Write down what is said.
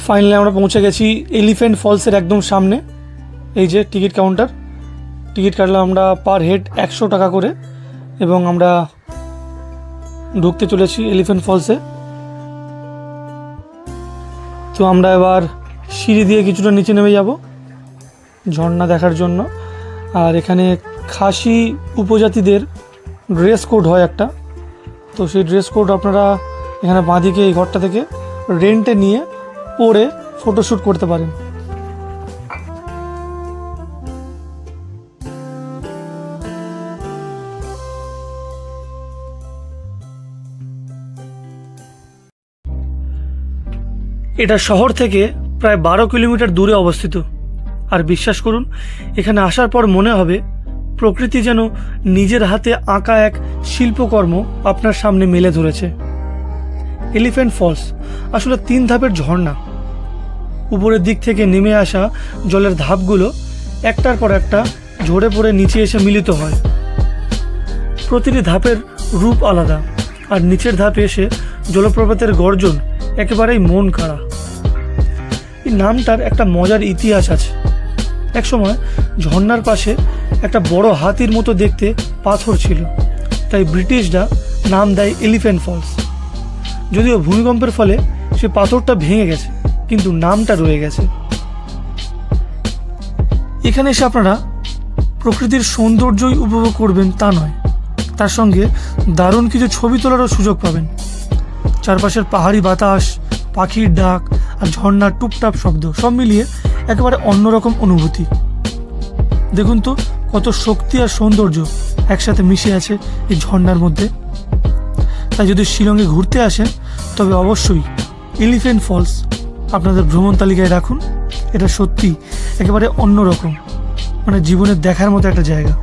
Finally আমরা পৌঁছে গেছি এলিফ্যান্ট ফলসের একদম সামনে। এই যে টিকিট কাউন্টার, টিকিট কাটলাম আমরা পার হেড 100 টাকা করে এবং আমরা ঢুকতে চলেছি এলিফ্যান্ট ফলসে। তো আমরা এবার সিঁড়ি দিয়ে কিছুটা নিচে নেমে যাব ঝর্ণা দেখার জন্য। আর এখানে খাসি উপজাতিদের ড্রেস কোড হয় একটা, তো সেই ড্রেস কোড আপনারা এখানে বাঁদিকে এই ঘরটা থেকে রেন্টে নিয়ে পরে ফটোশ্যুট করতে পারেন। এটা শহর থেকে প্রায় 12 কিলোমিটার দূরে অবস্থিত। আর বিশ্বাস করুন, এখানে আসার পর মনে হবে প্রকৃতি যেন নিজের হাতে আঁকা এক শিল্পকর্ম আপনার সামনে মেলে ধরেছে। এলিফ্যান্ট ফলস আসলে 3 ধাপের ঝর্ণা। উপরের দিক থেকে নেমে আসা জলের ধাপগুলো একটার পর একটা ঝরে পড়ে নিচে এসে মিলিত হয়। প্রতিটি ধাপের রূপ আলাদা, আর নিচের ধাপে এসে জলপ্রপাতের গর্জন একেবারেই মন কাড়া। এই নামটার একটা মজার ইতিহাস আছে। একসময় ঝর্ণার পাশে একটা বড় হাতির মতো দেখতে পাথর ছিল, তাই ব্রিটিশরা নাম দেয় এলিফ্যান্ট ফলস। যদিও ভূমিকম্পের ফলে সে পাথরটা ভেঙে গেছে, কিন্তু নামটা রয়ে গেছে। এখানে এসে আপনারা প্রকৃতির সৌন্দর্যই উপভোগ করবেন তা নয়, তার সঙ্গে দারুণ কিছু ছবি তোলারও সুযোগ পাবেন। চারপাশের পাহাড়ি বাতাস, পাখির ডাক আর ঝর্ণার টুপটাপ শব্দ সব মিলিয়ে একেবারে অন্যরকম অনুভূতি। দেখুন তো কত শক্তি আর সৌন্দর্য একসাথে মিশে আছে এই ঝর্ণার মধ্যে। তাই যদি শিলংয়ে ঘুরতে আসেন তবে অবশ্যই এলিফ্যান্ট ফলস আপনাদের ভ্রমণ তালিকায় রাখুন। এটা সত্যি একেবারে অন্যরকম, মানে জীবনের দেখার মতো একটা জায়গা।